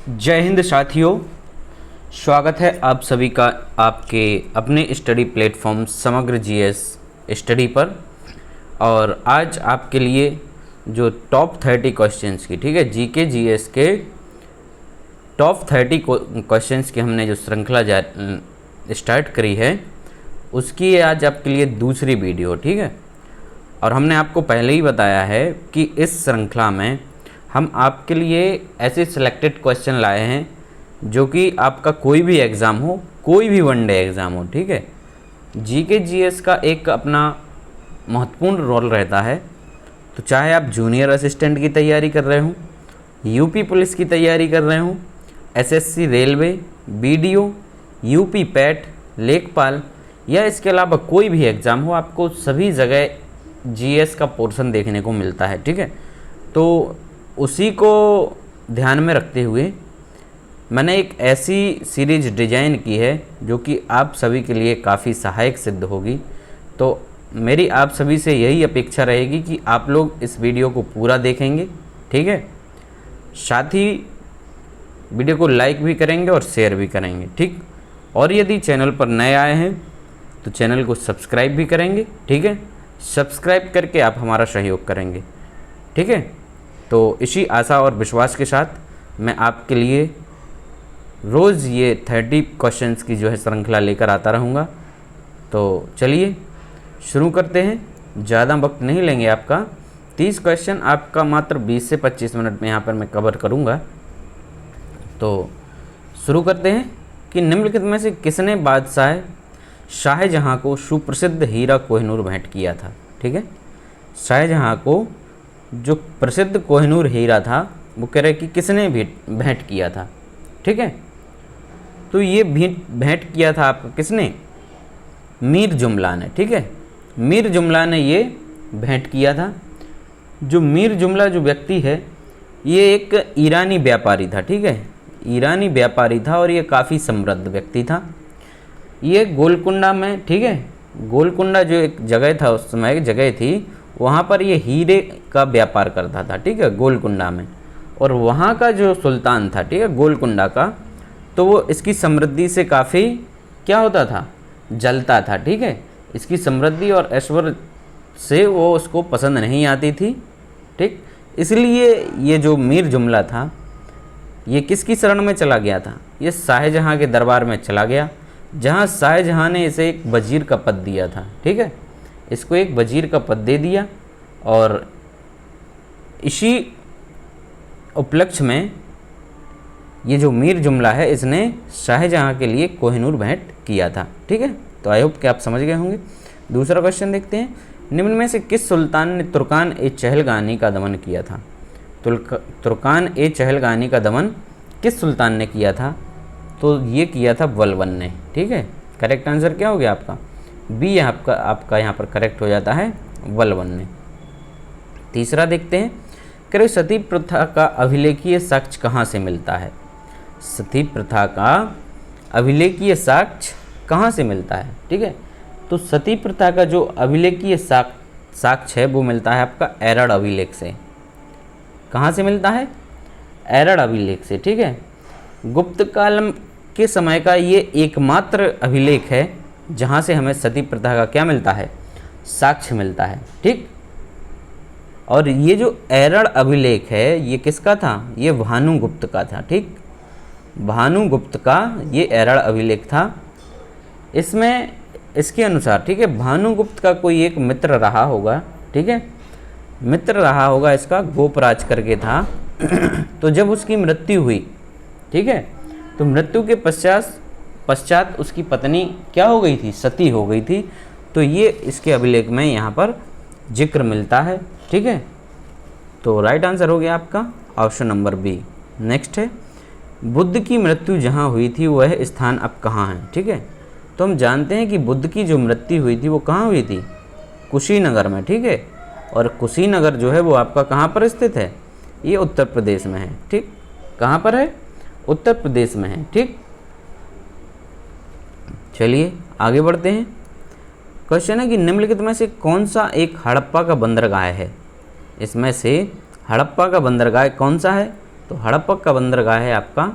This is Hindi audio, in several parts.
जय हिंद साथियों, स्वागत है आप सभी का आपके अपने स्टडी प्लेटफॉर्म समग्र जीएस स्टडी पर। और आज आपके लिए जो टॉप 30 क्वेश्चंस की, ठीक है, जीके जीएस के टॉप 30 क्वेश्चंस की हमने जो श्रृंखला स्टार्ट करी है, उसकी आज आपके लिए दूसरी वीडियो, ठीक है। और हमने आपको पहले ही बताया है कि इस श्रृंखला में हम आपके लिए ऐसे सिलेक्टेड क्वेश्चन लाए हैं जो कि आपका कोई भी एग्ज़ाम हो, कोई भी वनडे एग्ज़ाम हो, ठीक है, जीके जीएस का एक अपना महत्वपूर्ण रोल रहता है। तो चाहे आप जूनियर असिस्टेंट की तैयारी कर रहे हों, यूपी पुलिस की तैयारी कर रहे हों, SSC railway, BDO, UP PAT, लेखपाल या इसके अलावा कोई भी एग्ज़ाम हो, आपको सभी जगह जीएस का पोर्शन देखने को मिलता है, ठीक है। तो उसी को ध्यान में रखते हुए मैंने एक ऐसी सीरीज डिज़ाइन की है जो कि आप सभी के लिए काफ़ी सहायक सिद्ध होगी। तो मेरी आप सभी से यही अपेक्षा रहेगी कि आप लोग इस वीडियो को पूरा देखेंगे, ठीक है। साथ ही वीडियो को लाइक भी करेंगे और शेयर भी करेंगे, ठीक। और यदि चैनल पर नए आए हैं तो चैनल को सब्सक्राइब भी करेंगे, ठीक है। सब्सक्राइब करके आप हमारा सहयोग करेंगे, ठीक है। तो इसी आशा और विश्वास के साथ मैं आपके लिए रोज़ ये 30 क्वेश्चंस की जो है श्रृंखला लेकर आता रहूँगा। तो चलिए शुरू करते हैं। ज़्यादा वक्त नहीं लेंगे आपका। 30 क्वेश्चन आपका मात्र 20 से 25 मिनट में यहाँ पर मैं कवर करूँगा। तो शुरू करते हैं कि निम्नलिखित में से किसने बादशाह शाहजहाँ को सुप्रसिद्ध हीरा कोहिनूर भेंट किया था, ठीक है। शाहजहाँ को जो प्रसिद्ध कोहिनूर हीरा था वो कह रहे कि किसने भेंट किया था, ठीक है। तो ये भेंट किया था आपका किसने? मीर जुमला ने, ठीक है। मीर जुमला ने ये भेंट किया था। जो मीर जुमला जो व्यक्ति है ये एक ईरानी व्यापारी था, ठीक है। ईरानी व्यापारी था और ये काफ़ी समृद्ध व्यक्ति था। ये गोलकुंडा में, ठीक है, गोलकुंडा जो एक जगह था उस समय, एक जगह थी, वहाँ पर ये हीरे का व्यापार करता था, ठीक है, गोलकुंडा में। और वहाँ का जो सुल्तान था, ठीक है, गोलकुंडा का, तो वो इसकी समृद्धि से काफ़ी क्या होता था, जलता था, ठीक है। इसकी समृद्धि और ऐश्वर्य से वो उसको पसंद नहीं आती थी, ठीक। इसलिए ये जो मीर जुमला था ये किसकी शरण में चला गया था? ये शाहजहाँ के दरबार में चला गया, जहाँ शाहजहाँ ने इसे एक वजीर का पद दिया था, ठीक है। इसको एक वजीर का पद दे दिया और इसी उपलक्ष्य में ये जो मीर जुमला है इसने शाहजहाँ के लिए कोहिनूर भेंट किया था, ठीक है। तो आई होप कि आप समझ गए होंगे। दूसरा क्वेश्चन देखते हैं। निम्न में से किस सुल्तान ने तुर्कान ए चहलगानी का दमन किया था? तुर्कान ए चहलगानी का दमन किस सुल्तान ने किया था? तो ये किया था बलबन ने, ठीक है। करेक्ट आंसर क्या हो गया आपका? बी आपका यहाँ पर करेक्ट हो जाता है, बलबन ने। तीसरा देखते हैं। करें सती प्रथा का अभिलेखीय साक्ष्य कहाँ से मिलता है? सती प्रथा का अभिलेखीय साक्ष्य कहाँ से मिलता है, ठीक है। तो सती प्रथा का जो अभिलेखीय साक्ष्य है वो मिलता है आपका एरड़ अभिलेख से। कहाँ से मिलता है? एरड़ अभिलेख से, ठीक है। गुप्त काल के समय का ये एकमात्र अभिलेख है जहाँ से हमें सती प्रथा का क्या मिलता है? साक्ष्य मिलता है, ठीक। और ये जो एरड़ अभिलेख है ये किसका था? ये भानुगुप्त का था, ठीक। भानुगुप्त का ये एरड़ अभिलेख था। इसमें इसके अनुसार, ठीक है, भानुगुप्त का कोई एक मित्र रहा होगा, ठीक है, मित्र रहा होगा इसका, गोपराज करके था। तो जब उसकी मृत्यु हुई, ठीक है, तो मृत्यु के पश्चात उसकी पत्नी क्या हो गई थी? सती हो गई थी। तो ये इसके अभिलेख में यहाँ पर जिक्र मिलता है, ठीक है। तो राइट आंसर हो गया आपका ऑप्शन नंबर बी। नेक्स्ट है, बुद्ध की मृत्यु जहाँ हुई थी वह स्थान अब कहाँ है, ठीक है। तो हम जानते हैं कि बुद्ध की जो मृत्यु हुई थी वो कहाँ हुई थी? कुशीनगर में, ठीक है। और कुशीनगर जो है वो आपका कहाँ पर स्थित है? ये उत्तर प्रदेश में है, ठीक। कहाँ पर है? उत्तर प्रदेश में है, ठीक। चलिए आगे बढ़ते हैं। क्वेश्चन है कि निम्नलिखित में से कौन सा एक हड़प्पा का बंदरगाह है? इसमें से हड़प्पा का बंदरगाह कौन सा है? तो हड़प्पा का बंदरगाह है आपका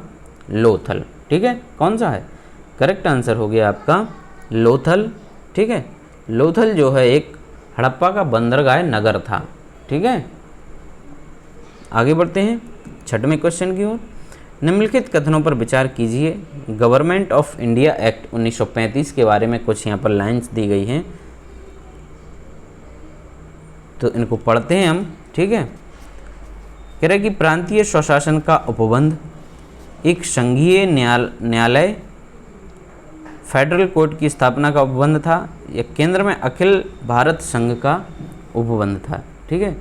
लोथल। ठीक है, कौन सा है? करेक्ट आंसर हो गया आपका लोथल। ठीक है, लोथल जो है एक हड़प्पा का बंदरगाह नगर था। ठीक है, आगे बढ़ते हैं 6वें क्वेश्चन की ओर। निम्नलिखित कथनों पर विचार कीजिए। गवर्नमेंट ऑफ इंडिया एक्ट 1935 के बारे में कुछ यहाँ पर लाइंस दी गई हैं, तो इनको पढ़ते हैं हम। ठीक है, कह रहे कि प्रांतीय स्वशासन का उपबंध एक संघीय न्यायालय फेडरल कोर्ट की स्थापना का उपबंध था, या केंद्र में अखिल भारत संघ का उपबंध था। ठीक है,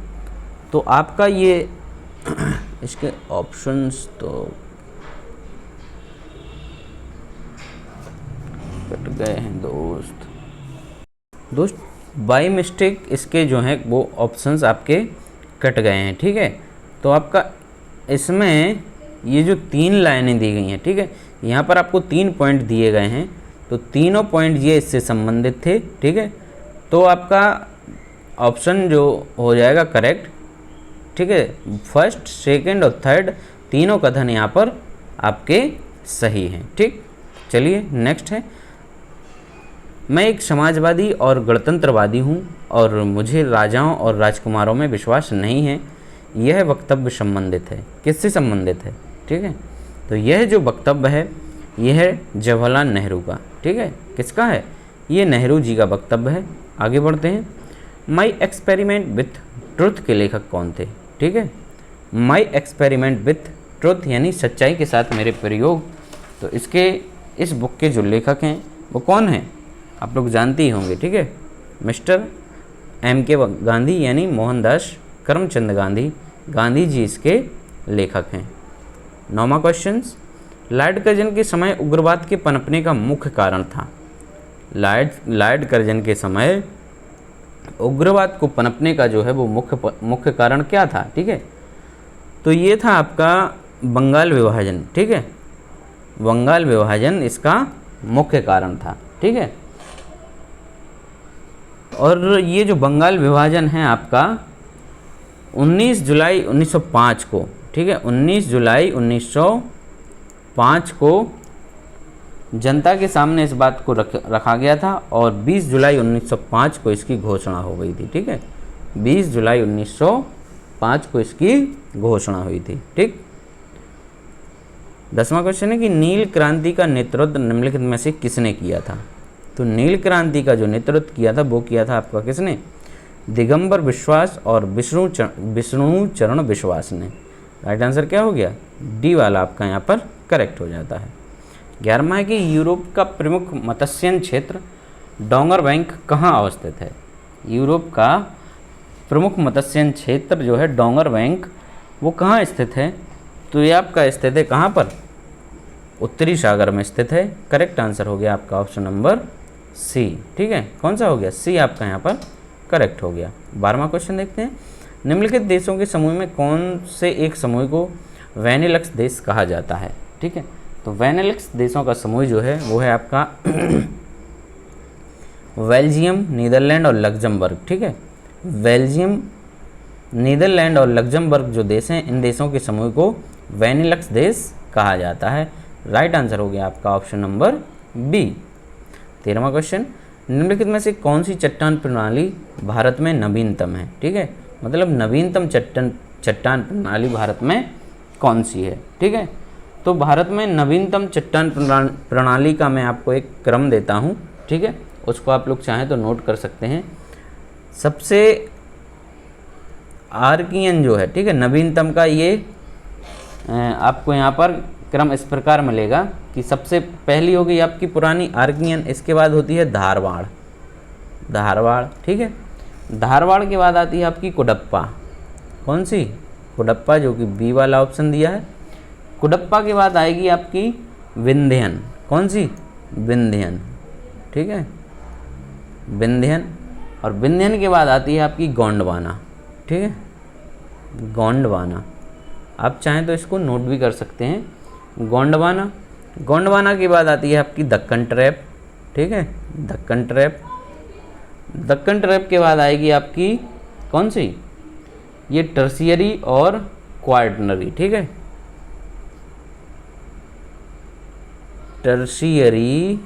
तो आपका ये इसके ऑप्शंस तो कट गए हैं दोस्त बाय मिस्टेक इसके जो हैं वो ऑप्शंस आपके कट गए हैं। ठीक है, तो आपका इसमें ये जो 3 लाइनें दी गई हैं, ठीक है, यहाँ पर आपको 3 पॉइंट दिए गए हैं, तो तीनों पॉइंट ये इससे संबंधित थे। ठीक है, तो आपका ऑप्शन जो हो जाएगा करेक्ट। ठीक है, फर्स्ट, सेकंड और थर्ड तीनों कथन यहाँ पर आपके सही हैं। ठीक, चलिए नेक्स्ट है। मैं एक समाजवादी और गणतंत्रवादी हूँ और मुझे राजाओं और राजकुमारों में विश्वास नहीं है। यह वक्तव्य संबंधित है, किससे संबंधित है? ठीक है, तो यह जो वक्तव्य है यह है जवाहरलाल नेहरू का। ठीक है, किसका है? ये नेहरू जी का वक्तव्य है। आगे बढ़ते हैं। माई एक्सपेरिमेंट विथ ट्रुथ के लेखक कौन थे? ठीक है, माई एक्सपेरिमेंट विथ ट्रुथ यानी सच्चाई के साथ मेरे प्रयोग, तो इसके इस बुक के जो लेखक हैं वो कौन हैं? आप लोग जानते ही होंगे। ठीक है, मिस्टर M.K. गांधी यानी मोहनदास करमचंद गांधी, गांधी जी इसके लेखक हैं। 9वां क्वेश्चन। लॉर्ड कर्जन के समय उग्रवाद के पनपने का मुख्य कारण था। लॉर्ड कर्जन के समय उग्रवाद को पनपने का जो है वो मुख्य कारण क्या था? ठीक है, तो ये था आपका बंगाल विभाजन। ठीक है, बंगाल विभाजन इसका मुख्य कारण था। ठीक है, और ये जो बंगाल विभाजन है आपका 19 जुलाई 1905 को, ठीक है, 19 जुलाई 1905 को जनता के सामने इस बात को रखा गया था और 20 जुलाई 1905 को इसकी घोषणा हो गई थी। ठीक है, 20 जुलाई 1905 को इसकी घोषणा हुई थी। ठीक, 10वां क्वेश्चन है कि नील क्रांति का नेतृत्व निम्नलिखित में से किसने किया था? तो नील क्रांति का जो नेतृत्व किया था वो किया था आपका किसने? दिगंबर विश्वास और विष्णु चरण विश्वास ने। राइट आंसर क्या हो गया? डी वाला आपका यहाँ पर करेक्ट हो जाता है। 11वां है कि यूरोप का प्रमुख मत्स्यन क्षेत्र डोंगर बैंक कहाँ अवस्थित है? यूरोप का प्रमुख मत्स्यन क्षेत्र जो है डोंगर बैंक वो कहाँ स्थित है? तो ये आपका स्थित है कहाँ पर? उत्तरी सागर में स्थित है। करेक्ट आंसर हो गया आपका ऑप्शन नंबर सी। ठीक है, कौन सा हो गया? सी आपका यहाँ पर करेक्ट हो गया। 12वां क्वेश्चन देखते हैं। निम्नलिखित देशों के समूह में कौन से एक समूह को वेनेलक्स देश कहा जाता है? ठीक है, तो वेनेलक्स देशों का समूह जो है वो है आपका बेल्जियम, नीदरलैंड और लग्जमबर्ग। ठीक है, बेल्जियम, नीदरलैंड और लग्जमबर्ग जो देश हैं इन देशों के समूह को वेनेलक्स देश कहा जाता है। राइट आंसर हो गया आपका ऑप्शन नंबर बी। 13वां क्वेश्चन। निम्नलिखित में से कौन सी चट्टान प्रणाली भारत में नवीनतम है? ठीक है, मतलब नवीनतम चट्टान प्रणाली भारत में कौन सी है? ठीक है, तो भारत में नवीनतम चट्टान प्रणाली का मैं आपको एक क्रम देता हूँ। ठीक है, उसको आप लोग चाहें तो नोट कर सकते हैं। सबसे आर्कियन जो है, ठीक है, नवीनतम का ये आपको यहाँ पर क्रम इस प्रकार मिलेगा कि सबसे पहली होगी आपकी पुरानी आर्कियन, इसके बाद होती है धारवाड़। ठीक है, धारवाड़ के बाद आती है आपकी कुडप्पा। कौन सी? कुडप्पा, जो कि बी वाला ऑप्शन दिया है। कुडप्पा के बाद आएगी आपकी विंध्यन। कौन सी? विंध्यन। ठीक है, विंध्यन, और विंध्यन के बाद आती है आपकी गोंडवाना। ठीक है, गोंडवाना, आप चाहें तो इसको नोट भी कर सकते हैं। गोंडवाना के बाद आती है आपकी दक्कन ट्रैप। ठीक है, दक्कन ट्रैप के बाद आएगी आपकी कौन सी? ये टर्शियरी और क्वार्टनरी। ठीक है, टर्शियरी,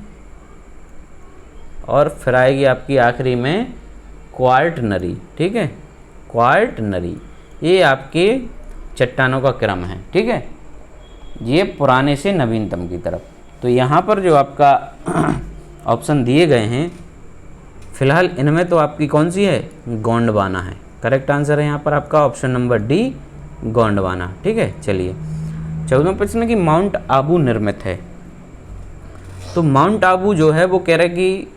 और फिर आएगी आपकी आखिरी में क्वार्टनरी। ठीक है, क्वार्टनरी, ये आपके चट्टानों का क्रम है। ठीक है, ये पुराने से नवीनतम की तरफ। तो यहाँ पर जो आपका ऑप्शन दिए गए हैं फिलहाल, इनमें तो आपकी कौन सी है, गोंडवाना है। करेक्ट आंसर है यहाँ पर आपका ऑप्शन नंबर डी, गोंडवाना। ठीक है, चलिए 14वां प्रश्न कि माउंट आबू निर्मित है। तो माउंट आबू जो है वो कह रहा है कि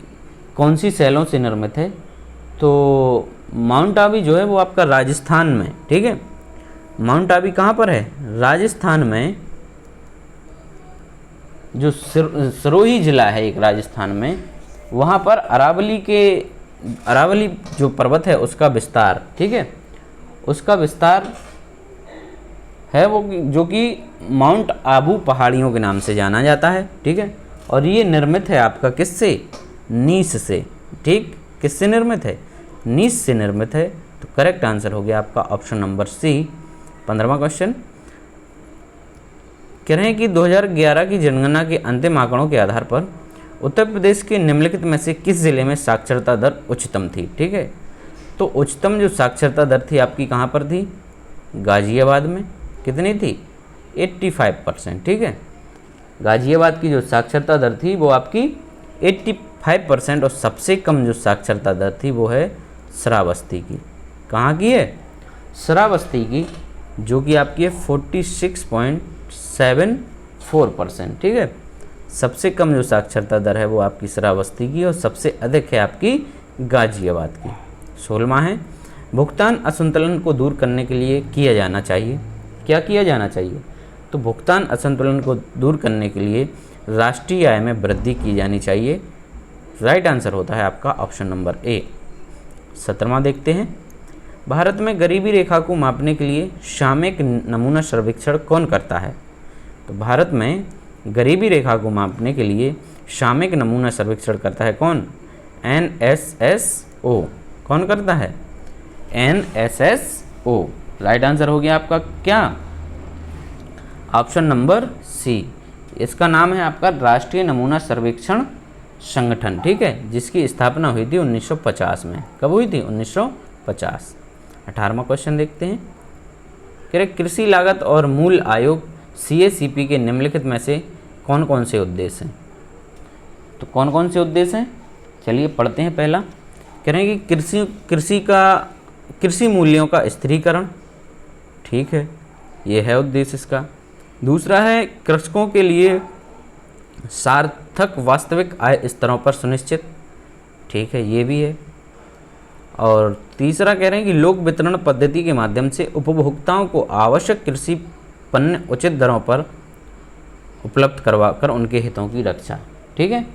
कौन सी शैलों से निर्मित है। तो माउंट आबू जो है वो आपका राजस्थान में, ठीक है, माउंट आबू कहाँ पर है, राजस्थान में, जो सिरोही जिला है एक राजस्थान में, वहाँ पर अरावली जो पर्वत है उसका विस्तार, ठीक है, उसका विस्तार है वो, जो कि माउंट आबू पहाड़ियों के नाम से जाना जाता है। ठीक है, और ये निर्मित है आपका किससे, नीस से। ठीक, किससे निर्मित है, नीस से निर्मित है। तो करेक्ट आंसर हो गया आपका ऑप्शन नंबर सी। 15वां क्वेश्चन कह रहे हैं कि 2011 की जनगणना के अंतिम आंकड़ों के आधार पर उत्तर प्रदेश के निम्नलिखित में से किस जिले में साक्षरता दर उच्चतम थी। ठीक है, तो उच्चतम जो साक्षरता दर थी आपकी कहाँ पर थी, गाजियाबाद में। कितनी थी, 85%। ठीक है, गाजियाबाद की जो साक्षरता दर थी वो आपकी 85%, और सबसे कम जो साक्षरता दर थी वो है श्रावस्ती की। कहाँ की है, श्रावस्ती की, जो कि आपकी है 46.74%। ठीक है, सबसे कम जो साक्षरता दर है वो आपकी श्रावस्ती की, और सबसे अधिक है आपकी गाजियाबाद की। 16वां है भुगतान असंतुलन को दूर करने के लिए किया जाना चाहिए। क्या किया जाना चाहिए, तो भुगतान असंतुलन को दूर करने के लिए राष्ट्रीय आय में वृद्धि की जानी चाहिए। राइट आंसर होता है आपका ऑप्शन नंबर ए। 17वां देखते हैं, भारत में गरीबी रेखा को मापने के लिए सामयिक नमूना सर्वेक्षण कौन करता है। तो भारत में गरीबी रेखा को मापने के लिए सामयिक नमूना सर्वेक्षण करता है कौन, NSSO। कौन करता है, NSSO। राइट आंसर हो गया आपका क्या, ऑप्शन नंबर सी। इसका नाम है आपका राष्ट्रीय नमूना सर्वेक्षण संगठन। ठीक है, जिसकी स्थापना हुई थी 1950 में। कब हुई थी, 1950। 18वां क्वेश्चन देखते हैं, कह रहे कृषि लागत और मूल आयोग CACP के निम्नलिखित में से कौन कौन से उद्देश्य हैं। तो कौन कौन से उद्देश्य हैं, चलिए पढ़ते हैं। पहला कह रहे हैं कि कृषि मूल्यों का स्थिरीकरण। ठीक है, ये है उद्देश्य इसका। दूसरा है कृषकों के लिए सार्थक वास्तविक आय स्तरों पर सुनिश्चित। ठीक है, ये भी है। और तीसरा कह रहे हैं कि लोक वितरण पद्धति के माध्यम से उपभोक्ताओं को आवश्यक कृषि पण्य उचित दरों पर उपलब्ध करवाकर उनके हितों की रक्षा। ठीक है,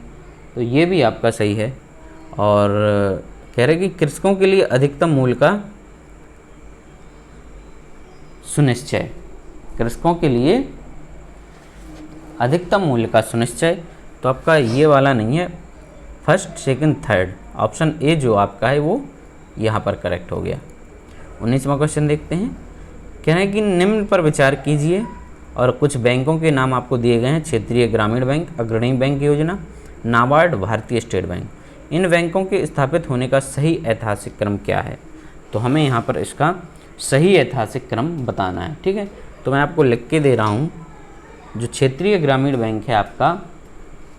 तो ये भी आपका सही है। और कह रहे हैं कि कृषकों के लिए अधिकतम मूल्य का सुनिश्चय, कृषकों के लिए अधिकतम मूल्य का सुनिश्चय। तो आपका ये वाला नहीं है, first second third, option A जो आपका है वो यहाँ पर करेक्ट हो गया। 19वां क्वेश्चन देखते हैं, कह रहे हैं कि निम्न पर विचार कीजिए, और कुछ बैंकों के नाम आपको दिए गए हैं, क्षेत्रीय ग्रामीण बैंक, अग्रणी बैंक योजना, नाबार्ड, भारतीय स्टेट बैंक। इन बैंकों के स्थापित होने का सही ऐतिहासिक क्रम क्या है। तो हमें यहाँ पर इसका सही ऐतिहासिक क्रम बताना है। ठीक है, तो मैं आपको लिख के दे रहा हूँ। जो क्षेत्रीय ग्रामीण बैंक है आपका,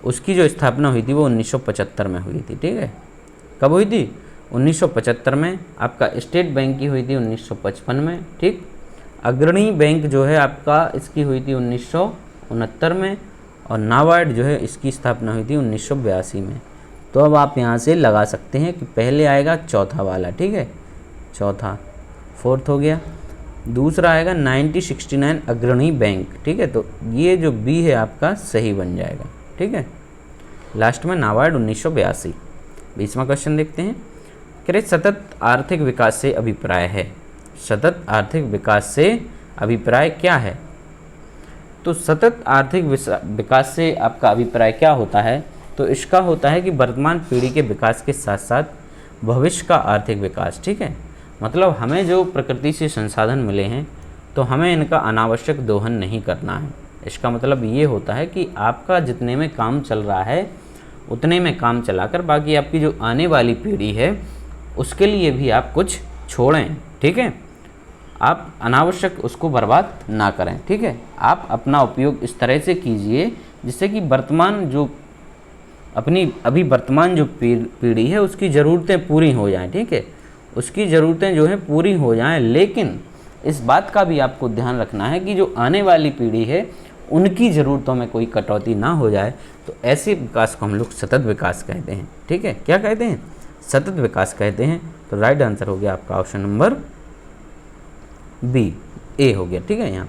उसकी जो स्थापना हुई थी वो 1975 में हुई थी। ठीक है, कब हुई थी, 1975 में। आपका स्टेट बैंक की हुई थी 1955 में। ठीक, अग्रणी बैंक जो है आपका इसकी हुई थी 1969 में, और नाबार्ड जो है इसकी स्थापना हुई थी 1982 में। तो अब आप यहाँ से लगा सकते हैं कि पहले आएगा चौथा वाला। ठीक है, चौथा, फोर्थ हो गया। दूसरा आएगा 1969 अग्रणी बैंक। ठीक है, तो ये जो बी है आपका सही बन जाएगा। ठीक है, लास्ट में नाबार्ड 1982। 20वां क्वेश्चन देखते हैं, कह रहे सतत आर्थिक विकास से अभिप्राय है। सतत आर्थिक विकास से अभिप्राय क्या है। तो सतत आर्थिक विकास से आपका अभिप्राय क्या होता है, तो इसका होता है कि वर्तमान पीढ़ी के विकास के साथ साथ भविष्य का आर्थिक विकास। ठीक है, मतलब हमें जो प्रकृति से संसाधन मिले हैं तो हमें इनका अनावश्यक दोहन नहीं करना है। इसका मतलब ये होता है कि आपका जितने में काम चल रहा है उतने में काम चलाकर बाकी आपकी जो आने वाली पीढ़ी है उसके लिए भी आप कुछ छोड़ें, ठीक है। आप अनावश्यक उसको बर्बाद ना करें, ठीक है। आप अपना उपयोग इस तरह से कीजिए जिससे कि वर्तमान जो अभी वर्तमान जो पीढ़ी है उसकी ज़रूरतें पूरी हो जाएं, ठीक है। उसकी ज़रूरतें जो है पूरी हो जाएं, लेकिन इस बात का भी आपको ध्यान रखना है कि जो आने वाली पीढ़ी है उनकी ज़रूरतों में कोई कटौती ना हो जाए। तो ऐसे विकास को हम लोग सतत विकास कहते हैं, ठीक है। क्या कहते हैं? सतत विकास कहते हैं। तो राइट आंसर हो गया आपका ऑप्शन नंबर बी, ए हो गया, ठीक है। यहाँ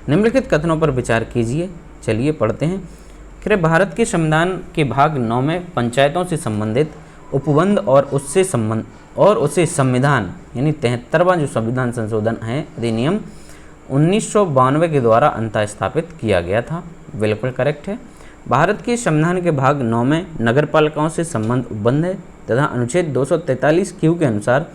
निम्नलिखित कथनों पर विचार कीजिए। चलिए पढ़ते हैं। फिर भारत के संविधान के भाग 9 में पंचायतों से संबंधित उपबंध और उससे संविधान यानी 73वां जो संविधान संशोधन है अधिनियम 1992 के द्वारा अंतः स्थापित किया गया था। बिल्कुल करेक्ट है। भारत के संविधान के भाग 9 में नगरपालिकाओं से संबंध उपबंध है तथा अनुच्छेद 243 क्यू के अनुसार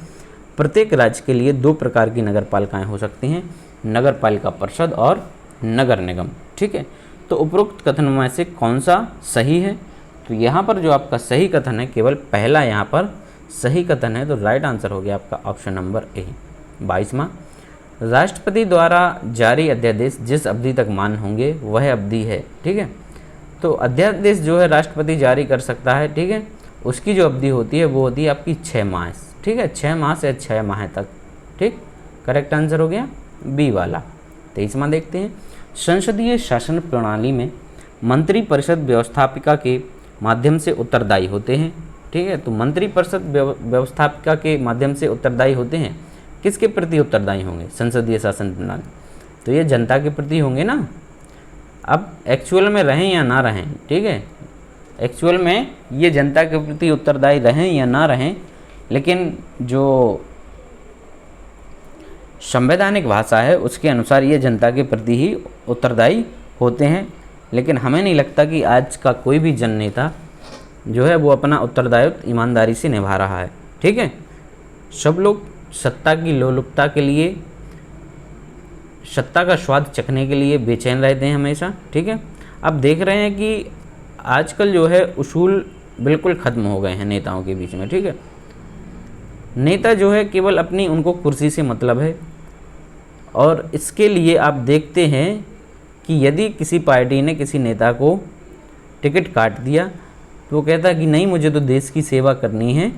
प्रत्येक राज्य के लिए 2 प्रकार की नगरपालिकाएं हो सकती हैं, नगरपालिका परिषद और नगर निगम, ठीक है। तो उपरोक्त कथनों में से कौन सा सही है? तो यहाँ पर जो आपका सही कथन है केवल पहला यहाँ पर सही कथन है। तो राइट आंसर हो गया आपका ऑप्शन नंबर ए, 22वां। राष्ट्रपति द्वारा जारी अध्यादेश जिस अवधि तक मान्य होंगे वह अवधि है, ठीक है। तो अध्यादेश जो है राष्ट्रपति जारी कर सकता है, ठीक है। उसकी जो अवधि होती है वो होती है आपकी 6 माह, ठीक है। 6 माह से 6 माह तक, ठीक। करेक्ट आंसर हो गया बी वाला। 23वां देखते हैं। संसदीय शासन प्रणाली में मंत्री परिषद व्यवस्थापिका के माध्यम से उत्तरदायी होते हैं, ठीक है। तो मंत्री परिषद व्यवस्थापिका के माध्यम से उत्तरदायी होते हैं। किसके प्रति उत्तरदायी होंगे? संसदीय शासन प्रणाली, तो ये जनता के प्रति होंगे ना। अब एक्चुअल में रहें या ना रहें, ठीक है, एक्चुअल में ये जनता के प्रति उत्तरदायी रहें या ना रहें, लेकिन जो संवैधानिक भाषा है उसके अनुसार ये जनता के प्रति ही उत्तरदायी होते हैं। लेकिन हमें नहीं लगता कि आज का कोई भी जननेता जो है वो अपना उत्तरदायित्व ईमानदारी से निभा रहा है, ठीक है। सब लोग सत्ता की लोलुपता के लिए, सत्ता का स्वाद चखने के लिए बेचैन रहते हैं हमेशा, ठीक है। अब देख रहे हैं कि आजकल जो है उसूल बिल्कुल ख़त्म हो गए हैं नेताओं के बीच में, ठीक है। नेता जो है केवल अपनी उनको कुर्सी से मतलब है, और इसके लिए आप देखते हैं कि यदि किसी पार्टी ने किसी नेता को टिकट काट दिया तो वो कहता है कि नहीं, मुझे तो देश की सेवा करनी है,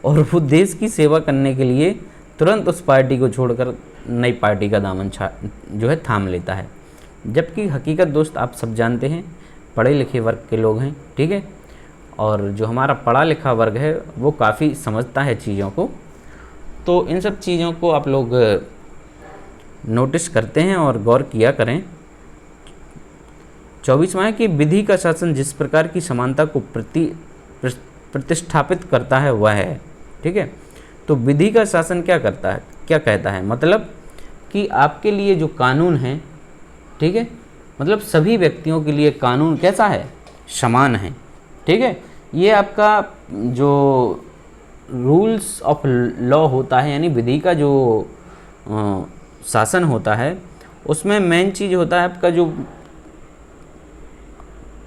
और वो देश की सेवा करने के लिए तुरंत उस पार्टी को छोड़कर नई पार्टी का दामन जो है थाम लेता है। जबकि हकीकत दोस्त आप सब जानते हैं, पढ़े लिखे वर्ग के लोग हैं, ठीक है, और जो हमारा पढ़ा लिखा वर्ग है वो काफ़ी समझता है चीज़ों को। तो इन सब चीज़ों को आप लोग नोटिस करते हैं और गौर किया करें। 24वां है कि विधि का शासन जिस प्रकार की समानता को प्रतिष्ठापित करता है वह है, ठीक है। तो विधि का शासन क्या करता है, क्या कहता है? मतलब कि आपके लिए जो कानून है, ठीक है, मतलब सभी व्यक्तियों के लिए कानून कैसा है? समान है, ठीक है। ये आपका जो रूल्स ऑफ लॉ होता है, यानी विधि का जो शासन होता है, उसमें मेन चीज़ होता है आपका जो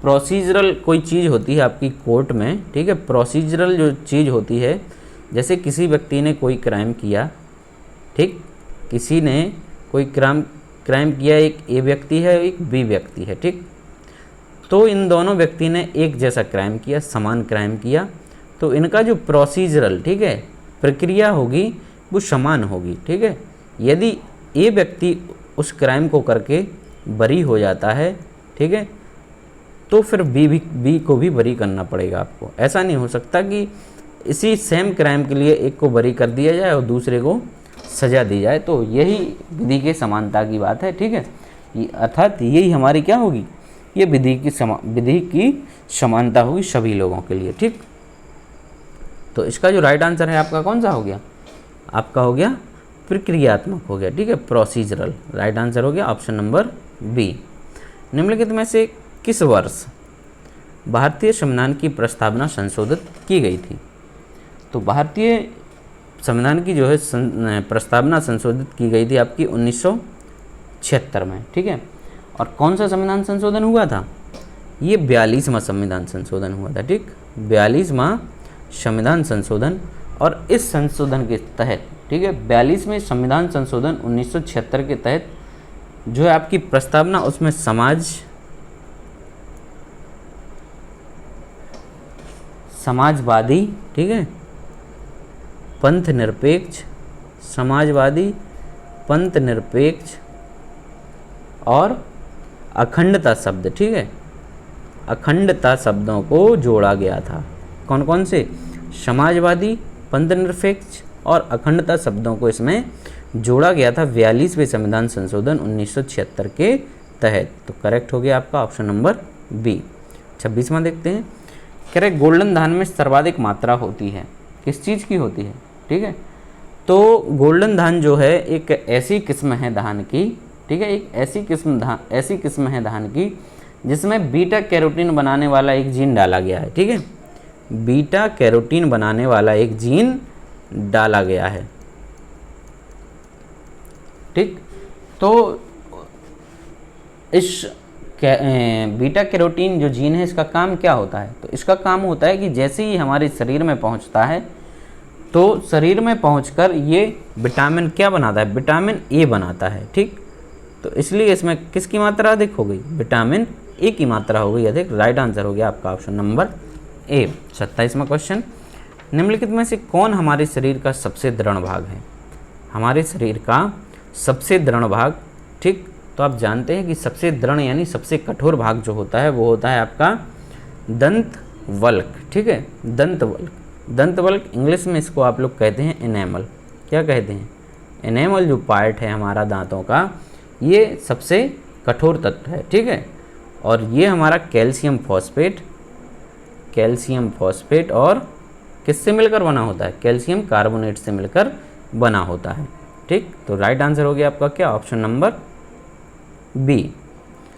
प्रोसीजरल कोई चीज़ होती है आपकी कोर्ट में, ठीक है। प्रोसीजरल जो चीज़ होती है, जैसे किसी व्यक्ति ने कोई क्राइम किया, ठीक, किसी ने कोई क्राइम किया, एक ए व्यक्ति है एक बी व्यक्ति है, ठीक। तो इन दोनों व्यक्ति ने एक जैसा क्राइम किया, समान क्राइम किया, तो इनका जो प्रोसीजरल, ठीक है, प्रक्रिया होगी वो समान होगी, ठीक है। यदि ए व्यक्ति उस क्राइम को करके बरी हो जाता है, ठीक है, तो फिर बी को भी बरी करना पड़ेगा आपको। ऐसा नहीं हो सकता कि इसी सेम क्राइम के लिए एक को बरी कर दिया जाए और दूसरे को सज़ा दी जाए। तो यही विधि के समानता की बात है, ठीक है। अर्थात यही हमारी क्या होगी, ये विधि की समानता होगी सभी लोगों के लिए, ठीक। तो इसका जो राइट आंसर है आपका कौन सा हो गया? आपका हो गया प्रक्रियात्मक हो गया, ठीक है, प्रोसीजरल। राइट आंसर हो गया ऑप्शन नंबर बी। निम्नलिखित में से किस वर्ष भारतीय संविधान की प्रस्तावना संशोधित की गई थी? तो भारतीय संविधान की जो है प्रस्तावना संशोधित की गई थी आपकी 1976 में, ठीक है। और कौन सा संविधान संशोधन हुआ था? ये 42वां संविधान संशोधन हुआ था। ठीक, 42वां संविधान संशोधन। और इस संशोधन के तहत, ठीक है, 42वें संविधान संशोधन 1976 के तहत जो है आपकी प्रस्तावना, उसमें समाजवादी, ठीक है, पंथ निरपेक्ष, समाजवादी, पंथ निरपेक्ष और अखंडता शब्द, ठीक है, अखंडता शब्दों को जोड़ा गया था। कौन कौन से? समाजवादी, पंथ निरपेक्ष और अखंडता शब्दों को इसमें जोड़ा गया था 42वें संविधान संशोधन 1976 के तहत। तो करेक्ट हो गया आपका ऑप्शन नंबर बी। 26वां देखते हैं। कह रहे गोल्डन धान में सर्वाधिक मात्रा होती है, किस चीज़ की होती है? ठीक है, तो गोल्डन धान जो है एक ऐसी किस्म है धान की, ठीक है, एक ऐसी किस्म है धान की जिसमें बीटा कैरोटीन बनाने वाला एक जीन डाला गया है। ठीक है, बीटा कैरोटीन बनाने वाला एक जीन डाला गया है। ठीक, तो इस बीटा कैरोटीन जो जीन है, इसका काम क्या होता है? तो इसका काम होता है कि जैसे ही हमारे शरीर में पहुंचता है तो शरीर में पहुंचकर ये विटामिन क्या बनाता है? विटामिन ए बनाता है। ठीक, तो इसलिए इसमें किसकी मात्रा अधिक हो गई? विटामिन ए की मात्रा हो गई अधिक। राइट आंसर हो गया आपका ऑप्शन नंबर ए। 27वां क्वेश्चन। निम्नलिखित में से कौन हमारे शरीर का सबसे दृढ़ भाग है? हमारे शरीर का सबसे दृढ़ भाग, ठीक, तो आप जानते हैं कि सबसे दृढ़ यानी सबसे कठोर भाग जो होता है वो होता है आपका दंत वल्क। ठीक है, दंत वल्क। दंत वल्क इंग्लिश में इसको आप लोग कहते हैं एनेमल। क्या कहते हैं? एनेमल जो पार्ट है हमारा दांतों का, ये सबसे कठोर तत्व है। ठीक है, और ये हमारा कैल्शियम फॉस्फेट और किससे मिलकर बना होता है? कैल्शियम कार्बोनेट से मिलकर बना होता है। ठीक, तो राइट आंसर हो गया आपका क्या? Option number B.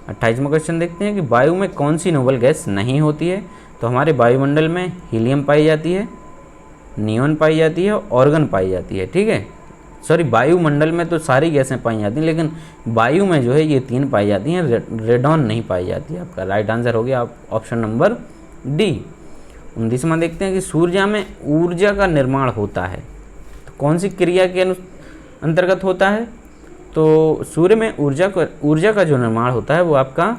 28वां क्वेश्चन देखते हैं कि वायु में कौन सी नोबल गैस नहीं होती है? तो हमारे वायुमंडल में हीलियम पाई जाती है, नियोन पाई जाती है, ऑर्गन पाई जाती है। ठीक है, सॉरी, वायुमंडल में तो सारी गैसें पाई जाती हैं, लेकिन वायु में जो है ये 3 पाई जाती हैं, रेडॉन नहीं पाई जाती है। आपका राइट आंसर हो गया ऑप्शन नंबर डी। 29वां देखते हैं कि सूर्य में ऊर्जा का निर्माण होता है, तो कौन सी क्रिया के अंतर्गत होता है? तो सूर्य में ऊर्जा का जो निर्माण होता है वो आपका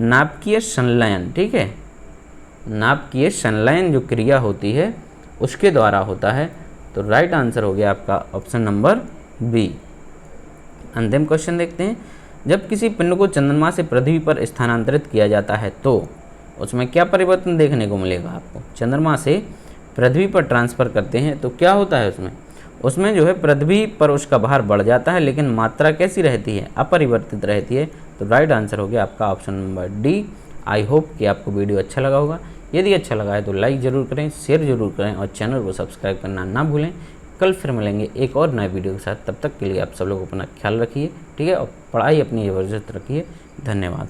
नाभिकीय संलयन, ठीक है, नाभिकीय संलयन जो क्रिया होती है उसके द्वारा होता है। तो राइट आंसर हो गया आपका ऑप्शन नंबर बी। अंतिम क्वेश्चन देखते हैं। जब किसी पिंड को चंद्रमा से पृथ्वी पर स्थानांतरित किया जाता है तो उसमें क्या परिवर्तन देखने को मिलेगा आपको? चंद्रमा से पृथ्वी पर ट्रांसफ़र करते हैं तो क्या होता है उसमें जो है पृथ्वी पर उसका भार बढ़ जाता है, लेकिन मात्रा कैसी रहती है? अपरिवर्तित रहती है। तो राइट आंसर हो गया आपका option number D. I hope कि आपको वीडियो अच्छा लगा होगा। यदि अच्छा लगा है तो लाइक ज़रूर करें, शेयर ज़रूर करें और चैनल को सब्सक्राइब करना ना भूलें। कल फिर मिलेंगे एक और नए वीडियो के साथ। तब तक के लिए आप सब लोग अपना ख्याल रखिए, ठीक है, और पढ़ाई अपनी ज़बरदस्त रखिए। धन्यवाद।